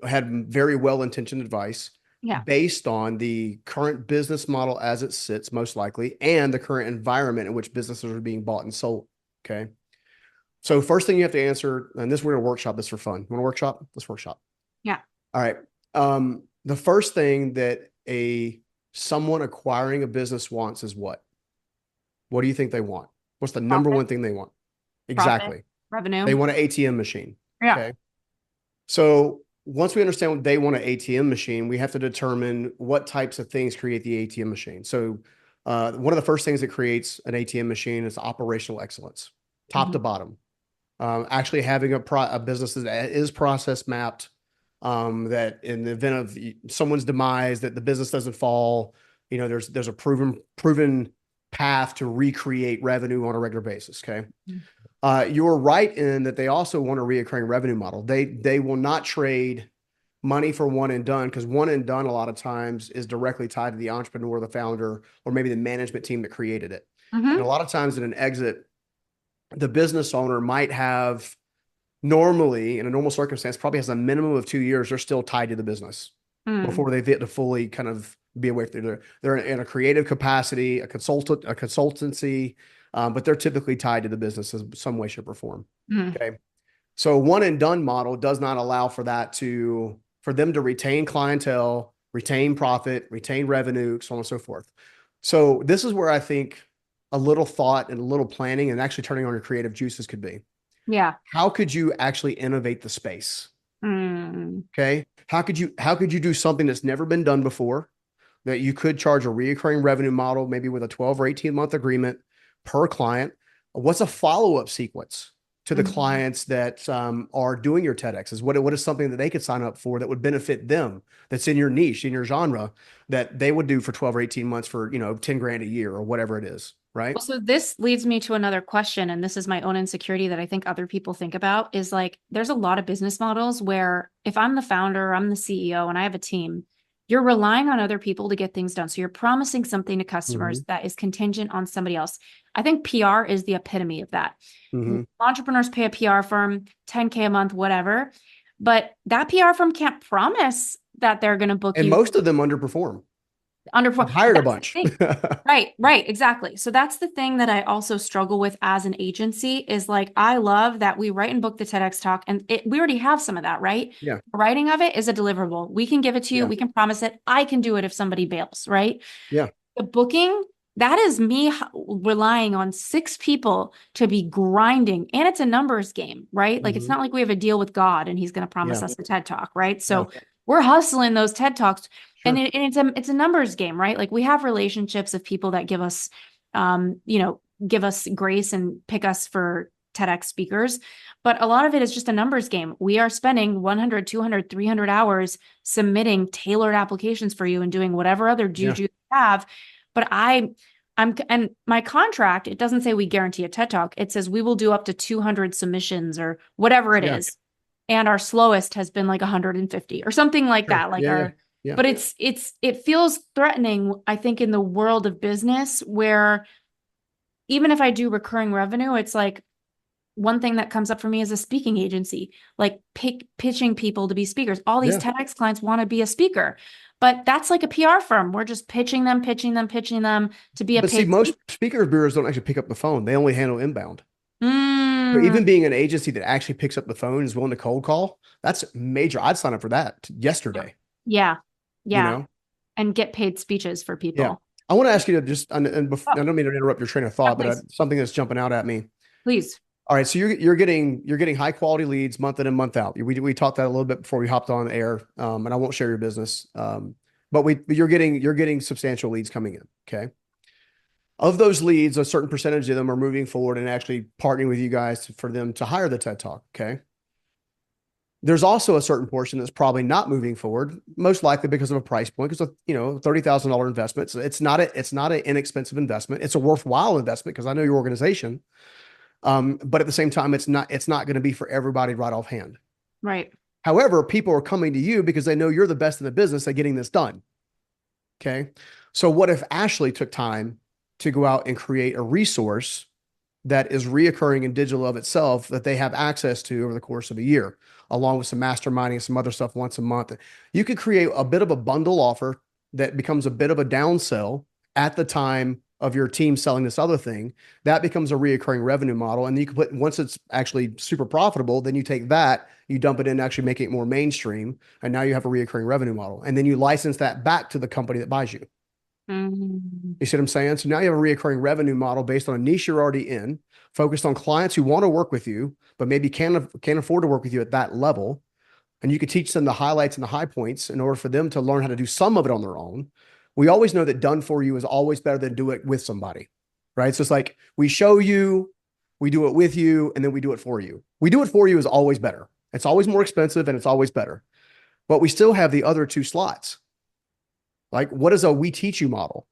had very well-intentioned advice Yeah. based on the current business model as it sits, most likely, and the current environment in which businesses are being bought and sold. Okay. So first thing you have to answer, and this we're gonna workshop this for fun. You want to workshop? Let's workshop. Yeah. All right. The first thing that someone acquiring a business wants is what? What do you think they want? What's the number Profit, one thing they want? profit, Exactly. They revenue. want an ATM machine. Yeah. Okay. So once we understand what they want an ATM machine, we have to determine what types of things create the ATM machine. So one of the first things that creates an ATM machine is operational excellence, top to Mhm. bottom. Actually having a business that is process mapped, that in the event of someone's demise, that the business doesn't fall, there's a proven path to recreate revenue on a regular basis. Okay. You're right in that they also want a reoccurring revenue model. They will not trade money for one and done, because one and done a lot of times is directly tied to the entrepreneur, the founder, or maybe the management team that created it. And a Mhm. lot of times in an exit, the business owner might have, normally in a normal circumstance, probably has a minimum of 2 years. They're still tied to the business Mm. before they've hit to fully kind of be away from it. They're in a creative capacity, a consultancy, but they're typically tied to the business in some way, shape, or form. Mm. Okay. So one and done model does not allow for for them to retain clientele, retain profit, retain revenue, so on and so forth. So this is where I think a little thought and a little planning and actually turning on your creative juices could be. Yeah. How could you actually innovate the space? Mm. Okay. How could you do something that's never been done before that you could charge a reoccurring revenue model, maybe with a 12 or 18-month agreement per client? What's a follow-up sequence to the Mhm. clients that are doing your TEDx's? What is something that they could sign up for that would benefit them, that's in your niche, in your genre, that they would do for 12 or 18 months for, 10 grand a year or whatever it is, right? Well, so this leads me to another question, and this is my own insecurity that I think other people think about is like there's a lot of business models where if I'm the founder, I'm the CEO, and I have a team, you're relying on other people to get things done. So you're promising something to customers Mm-hmm. that is contingent on somebody else. I think PR is the epitome of that. Mm-hmm. Entrepreneurs pay a PR firm 10K a month, whatever, but that PR firm can't promise that they're going to book And you most of them underperform. under. I've But hired a that's the bunch. thing. Right, right, exactly. So that's the thing that I also struggle with as an agency is like I love that we write and book the TEDx talk, and we already have some of that, right? Yeah. The writing of it is a deliverable. We can give it to you. Yeah. We can promise it. I can do it if somebody bails, right? Yeah. The booking, that is me relying on six people to be grinding, and it's a numbers game, right? Like it's Mm-hmm. not like we have a deal with God and He's going to promise Yeah. us a TED talk, right? Yeah. So we're hustling those TED talks and Sure. it's a numbers game, right? Like we have relationships of people that give us, give us grace and pick us for TEDx speakers. But a lot of it is just a numbers game. We are spending 100, 200, 300 hours submitting tailored applications for you and doing whatever other Yeah. juju you have. But and my contract, it doesn't say we guarantee a TED talk. It says we will do up to 200 submissions or whatever it Yeah. is. And our slowest has been like 150 or something like Sure. that. Like Yeah. Yeah. our Yeah. but it feels threatening, I think, in the world of business where even if I do recurring revenue, it's like one thing that comes up for me is a speaking agency, like pitching people to be speakers. All these Yeah. TEDx clients want to be a speaker, but that's like a PR firm. We're just pitching them, pitching them, pitching them to be a But see, paid most speaker. speaker bureaus don't actually pick up the phone. They only handle inbound. So Mm, even being an agency that actually picks up the phone and is willing to cold call, that's major. I'd sign up for that yesterday, yeah, you yeah, know? and get paid speeches for Yeah. people. I want to ask you to just, Oh, I don't mean to interrupt your train of yeah, thought, but please, something that's jumping out at me. please. All right. So you're getting high quality leads month in and month out. We talked that a little bit before we hopped on air. And I won't share your business. But you're getting substantial leads coming in. Okay. Of those leads, a certain percentage of them are moving forward and actually partnering with you guys for them to hire the TED Talk. Okay. There's also a certain portion that's probably not moving forward, most likely because of a price point, because of, $30,000 investment. So it's not an inexpensive investment. It's a worthwhile investment because I know your organization. But at the same time, it's not going to be for everybody right offhand. Right. However, people are coming to you because they know you're the best in the business at getting this done. Okay. So what if Ashley took time to go out and create a resource that is reoccurring in digital of itself that they have access to over the course of a year, along with some masterminding and some other stuff once a month? You could create a bit of a bundle offer that becomes a bit of a downsell at the time of your team selling this other thing. That becomes a reoccurring revenue model. And you can put, once it's actually super profitable, then you take that, you dump it in, actually make it more mainstream. And now you have a reoccurring revenue model. And then you license that back to the company that buys you. Mm, You see what I'm saying? So now you have a reoccurring revenue model based on a niche you're already in, focused on clients who want to work with you, but maybe can't afford to work with you at that level. And you could teach them the highlights and the high points in order for them to learn how to do some of it on their own. We always know that done for you is always better than do it with somebody, right? So it's like we show you, we do it with you, and then we do it for you. We do it for you is always better. It's always more expensive and it's always better. But we still have the other two slots. Like, what is a we teach you model?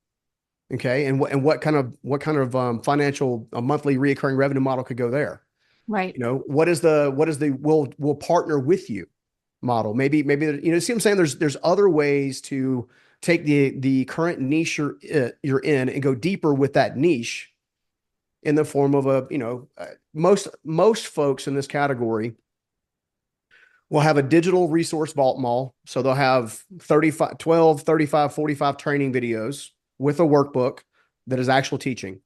Okay. And what kind of financial a monthly recurring revenue model could go there? right. What is the we'll partner with you model? Maybe see what I'm saying? There's other ways to take the current niche you're in and go deeper with that niche in the form of most folks in this category will have a digital resource vault mall. So they'll have 35, 12, 35, 45 training videos with a workbook that is actual teaching.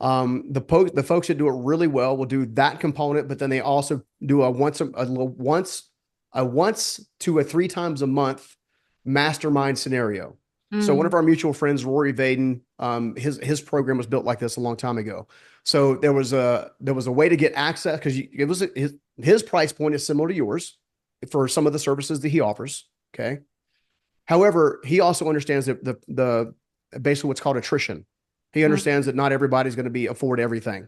The folks that do it really well will do that component, but then they also do a once to a 3 times a month mastermind scenario. So one Mm, of our mutual friends, Rory Vaden, his program was built like this a long time ago. So there was a way to get access because his price point is similar to yours. for some of the services that he offers. Okay. However, he also understands that the basically what's called attrition. He Mm. understands that not everybody's going to be afford everything.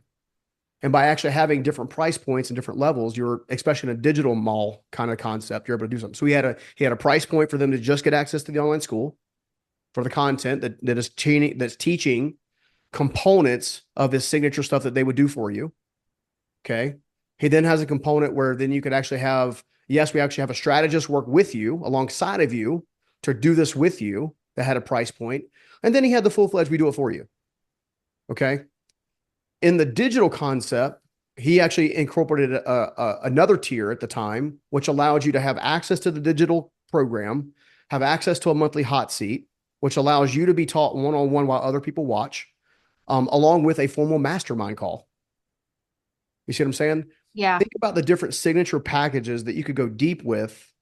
And by actually having different price points and different levels, you're, especially in a digital mall kind of concept, you're able to do something. So he had a price point for them to just get access to the online school for the content that's teaching components of his signature stuff that they would do for you. Okay. He then has a component where then you could actually have, yes, we actually have a strategist work with you alongside of you to do this with you that had a price point. And then he had the full-fledged, we do it for you. Okay. In the digital concept, he actually incorporated another tier at the time, which allowed you to have access to the digital program, have access to a monthly hot seat, which allows you to be taught one-on-one while other people watch, along with a formal mastermind call. You see what I'm saying? Yeah. Think about the different signature packages that you could go deep with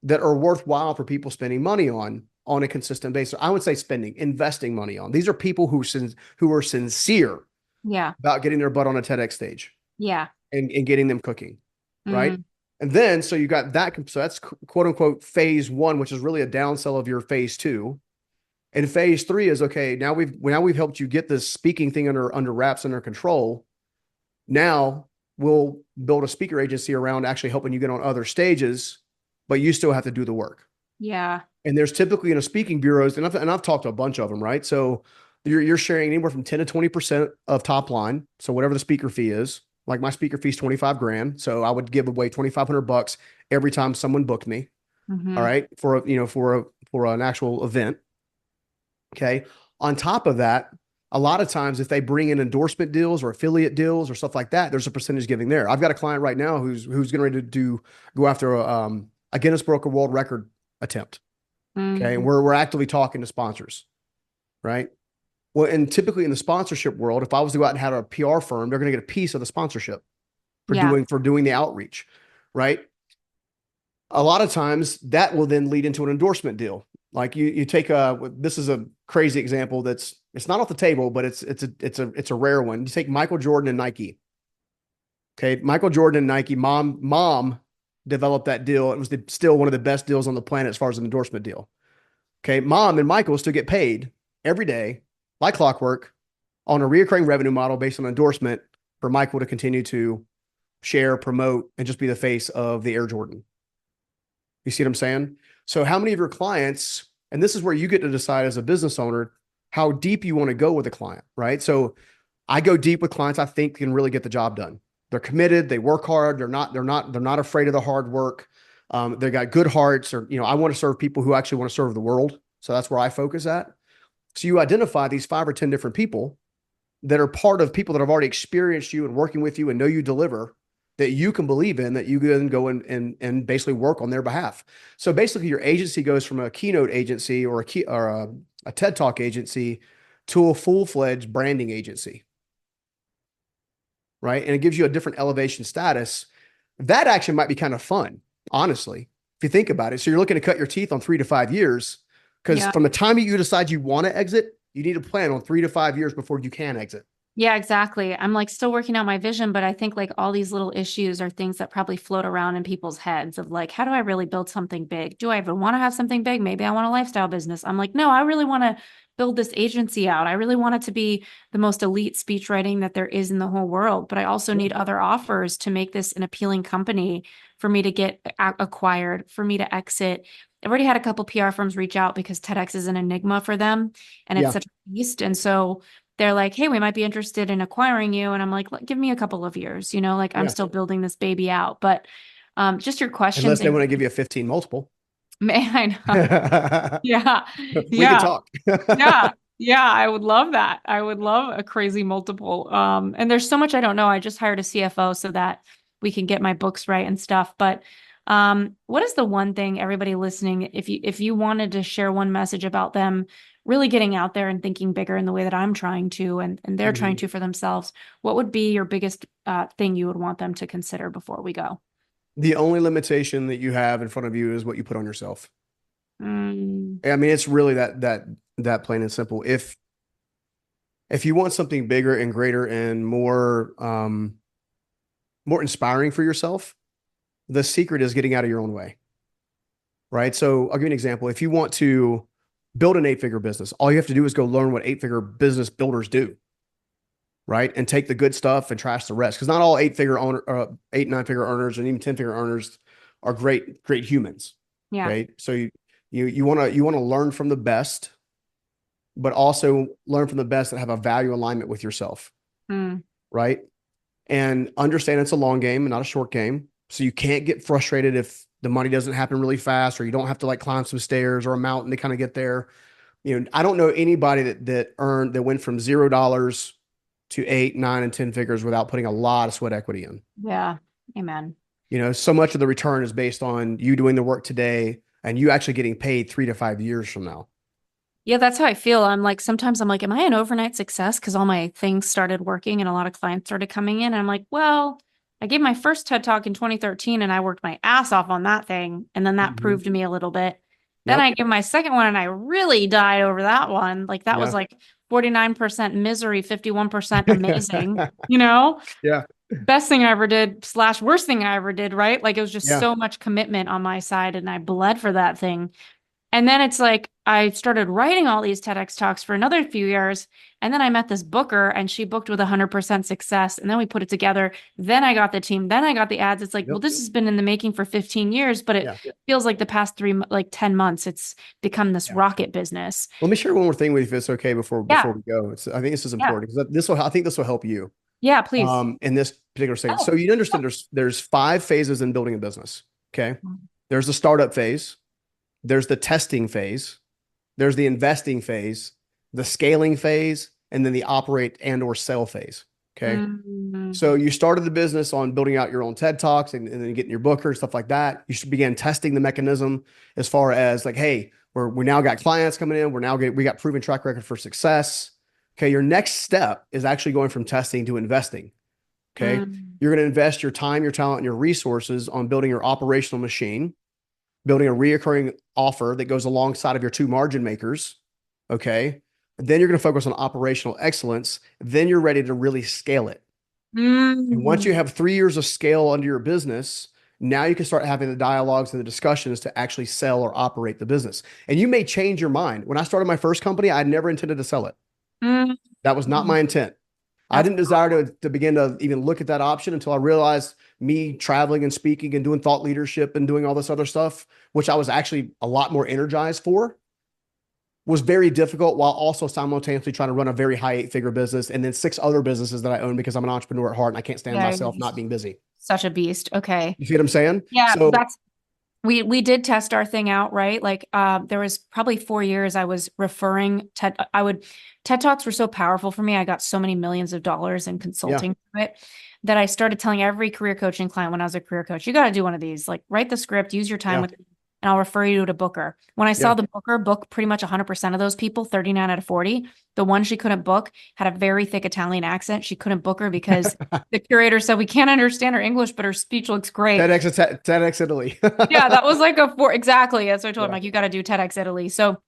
that are worthwhile for people spending money on a consistent basis. I would say investing money on. These are people who are sincere Yeah. about getting their butt on a TEDx stage Yeah. and getting them cooking, right? Mm-hmm. And then, so you got that. So that's quote unquote phase one, which is really a downsell of your phase two. And phase three is, okay, now we've helped you get this speaking thing under wraps, under control. Now we'll build a speaker agency around actually helping you get on other stages, but you still have to do the work. Yeah. And there's typically in a speaking bureaus, and I've talked to a bunch of them, right? So you're sharing anywhere from 10 to 20% of top line. So whatever the speaker fee is, like my speaker fee is 25 grand. So I would give away $2,500 every time someone booked me. Mm-hmm. All right. For an actual event. Okay. On top of that, a lot of times if they bring in endorsement deals or affiliate deals or stuff like that, there's a percentage giving there. I've got a client right now who's getting ready to go after a Guinness Book of World Record attempt. Okay. And we're actively talking to sponsors, right? Well, and typically in the sponsorship world, if I was to go out and have a PR firm, they're going to get a piece of the sponsorship for doing the outreach, right? A lot of times that will then lead into an endorsement deal. Like you take this is a crazy example it's not off the table, but it's a rare one. You take Michael Jordan and Nike. Okay, Michael Jordan and Nike, mom developed that deal. It was still one of the best deals on the planet as far as an endorsement deal. Okay, mom and Michael still get paid every day, like clockwork, on a reoccurring revenue model based on endorsement for Michael to continue to share, promote, and just be the face of the Air Jordan. You see what I'm saying? So how many of your clients, and this is where you get to decide as a business owner, how deep you want to go with a client, right? So I go deep with clients I think can really get the job done. They're committed, they work hard, they're not afraid of the hard work. They got good hearts, or, I want to serve people who actually want to serve the world. So that's where I focus at. So you identify these 5 or 10 different people that are part of people that have already experienced you and working with you and know you deliver, that you can believe in, that you can go and basically work on their behalf. So basically your agency goes from a keynote agency or a TED Talk agency to a full-fledged branding agency, right? And it gives you a different elevation status. That actually might be kind of fun, honestly, if you think about it. So you're looking to cut your teeth on 3 to 5 years, because from the time you decide you want to exit, you need to plan on 3 to 5 years before you can exit. Yeah, exactly. I'm like still working out my vision, but I think like all these little issues are things that probably float around in people's heads of like, how do I really build something big? Do I even want to have something big? Maybe I want a lifestyle business. I'm like, no, I really want to build this agency out. I really want it to be the most elite speech writing that there is in the whole world, but I also need other offers to make this an appealing company for me to get acquired, for me to exit. I've already had a couple PR firms reach out because TEDx is an enigma for them and it's such a beast. And so they're like, hey, we might be interested in acquiring you. And I'm like, give me a couple of years, like I'm still building this baby out. But just your question. Unless they want to give you a 15 multiple. I know. Yeah. We can talk. Yeah. Yeah. I would love that. I would love a crazy multiple. And there's so much I don't know. I just hired a CFO so that we can get my books right and stuff. But what is the one thing, everybody listening, if you wanted to share one message about them really getting out there and thinking bigger in the way that I'm trying to, and they're trying to for themselves, what would be your biggest thing you would want them to consider before we go? The only limitation that you have in front of you is what you put on yourself. Mm. I mean, it's really that plain and simple. If you want something bigger and greater and more inspiring for yourself, The secret is getting out of your own way, right? So I'll give you an example. If you want to build an eight-figure business, all you have to do is go learn what eight-figure business builders do, right? And take the good stuff and trash the rest. Because not all eight-figure owner, 8, 9-figure earners, and even 10-figure earners are great humans. Yeah. Okay. So you want to learn from the best, but also learn from the best that have a value alignment with yourself. Mm. Right. And understand it's a long game and not a short game. So you can't get frustrated if the money doesn't happen really fast, or you don't have to like climb some stairs or a mountain to kind of get there. I don't know anybody that went from $0 to 8, 9, and 10 figures without putting a lot of sweat equity in. Yeah. Amen. So much of the return is based on you doing the work today and you actually getting paid 3 to 5 years from now. Yeah, that's how I feel. Sometimes I'm like, am I an overnight success? Because all my things started working and a lot of clients started coming in. And I'm like, well, I gave my first TED Talk in 2013 and I worked my ass off on that thing. And then that proved to me a little bit. Then I give my second one and I really died over that one. Like that was like 49% misery, 51% amazing, Yeah. Best thing I ever did / worst thing I ever did, right? Like it was just so much commitment on my side and I bled for that thing. And then it's like I started writing all these TEDx talks for another few years. And then I met this booker and she booked with 100% success. And then we put it together. Then I got the team. Then I got the ads. It's like, well, this has been in the making for 15 years, but it feels like the past 10 months, it's become this rocket business. Let me share one more thing with you if it's okay before we go. I think this is important because I think this will help you. Yeah, please. In this particular segment. So you understand there's 5 phases in building a business. Okay. There's the startup phase. There's the testing phase, there's the investing phase, the scaling phase, and then the operate and or sell phase. Okay. So you started the business on building out your own TED Talks and then getting your booker and stuff like that. You should begin testing the mechanism as far as like, hey, we now got clients coming in. We got proven track record for success. Okay. Your next step is actually going from testing to investing. Okay. You're going to invest your time, your talent, and your resources on building your operational machine, building a reoccurring offer that goes alongside of your 2 margin makers. Okay. And then you're going to focus on operational excellence. Then you're ready to really scale it. And once you have 3 years of scale under your business, now you can start having the dialogues and the discussions to actually sell or operate the business. And you may change your mind. When I started my first company, I never intended to sell it. That was not my intent. I didn't desire to begin to even look at that option until I realized me traveling and speaking and doing thought leadership and doing all this other stuff, which I was actually a lot more energized for, was very difficult while also simultaneously trying to run a very high 8-figure business and then 6 other businesses that I own because I'm an entrepreneur at heart and I can't stand myself not being busy. Such a beast. Okay. You see what I'm saying? Yeah, so we did test our thing out, right? Like there was probably 4 years I was referring TED Talks were so powerful for me. I got so many millions of dollars in consulting for it that I started telling every career coaching client when I was a career coach, you got to do one of these, like write the script, use your time with me, and I'll refer you to a booker. When I saw the booker book pretty much 100% of those people, 39 out of 40, the one she couldn't book had a very thick Italian accent. She couldn't book her because the curator said, we can't understand her English, but her speech looks great. TEDx Italy. Yeah, that was like exactly. That's what I told him, like, you got to do TEDx Italy. So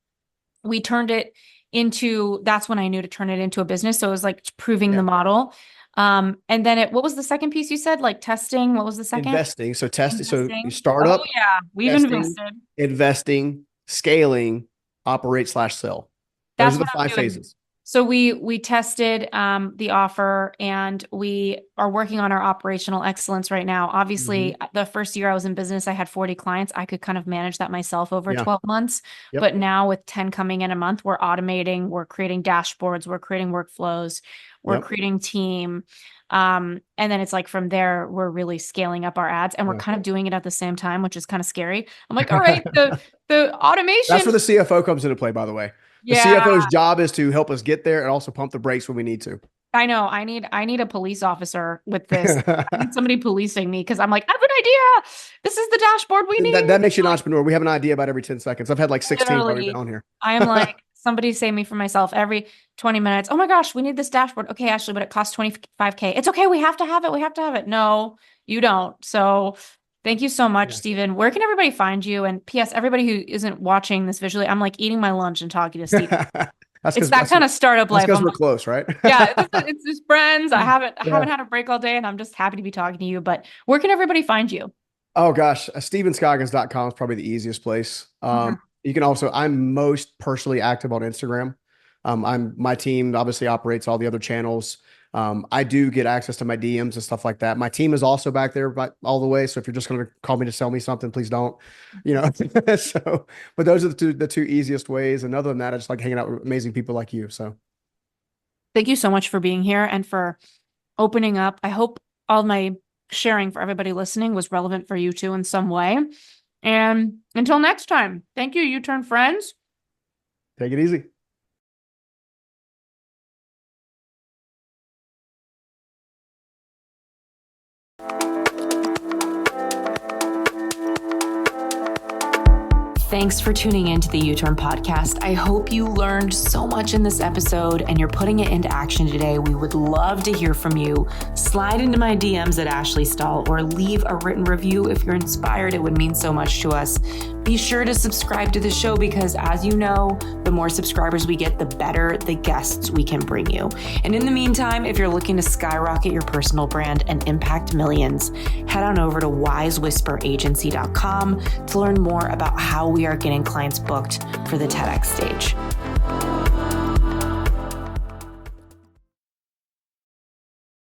we turned it into, that's when I knew to turn it into a business. So it was like proving the model. And then what was the second piece you said? Like testing. What was the second? Investing. So testing. So you start up. Oh yeah. We've invested. Investing, scaling, operate/sell. Those are the 5 phases. So we tested the offer and we are working on our operational excellence right now. Obviously, the first year I was in business, I had 40 clients. I could kind of manage that myself over 12 months. But now with 10 coming in a month, we're automating, we're creating dashboards, we're creating workflows, we're creating team. And then it's like from there, we're really scaling up our ads and we're kind of doing it at the same time, which is kind of scary. I'm like, all right, the automation. That's where the CFO comes into play, by the way. The CFO's job is to help us get there and also pump the brakes when we need to. I know. I need a police officer with this. I need somebody policing me because I'm like, I have an idea. This is the dashboard we need. That makes you an entrepreneur. We have an idea about every 10 seconds. I've had like 16 on here. I am like, somebody save me from myself every 20 minutes. Oh my gosh, we need this dashboard. Okay, Ashley, but it costs $25K. It's okay. We have to have it. We have to have it. No, you don't. So thank you so much, Stephen. Where can everybody find you? And P.S., everybody who isn't watching this visually, I'm like eating my lunch and talking to Stephen. It's that kind of startup life. Because we're close, right? Yeah, it's just friends. I haven't had a break all day, and I'm just happy to be talking to you. But where can everybody find you? Oh gosh, StephenScoggins.com is probably the easiest place. Okay. You can also, I'm most personally active on Instagram. My team obviously operates all the other channels. I do get access to my DMs and stuff like that. My team is also back there, but all the way. So if you're just going to call me to sell me something, please don't. You know. So, but those are the two easiest ways. And other than that, I just like hanging out with amazing people like you. So Thank you so much for being here and for opening up. I hope all my sharing for everybody listening was relevant for you too in some way. And until next time, thank you, U-Turn friends. take it easy. Thanks for tuning in to the U-Turn podcast. I hope you learned so much in this episode and you're putting it into action today. We would love to hear from you. Slide into my DMs at Ashley Stahl or leave a written review if you're inspired. It would mean so much to us. Be sure to subscribe to the show because, as you know, the more subscribers we get, the better the guests we can bring you. And in the meantime, if you're looking to skyrocket your personal brand and impact millions, head on over to wisewhisperagency.com to learn more about how we are getting clients booked for the TEDx stage.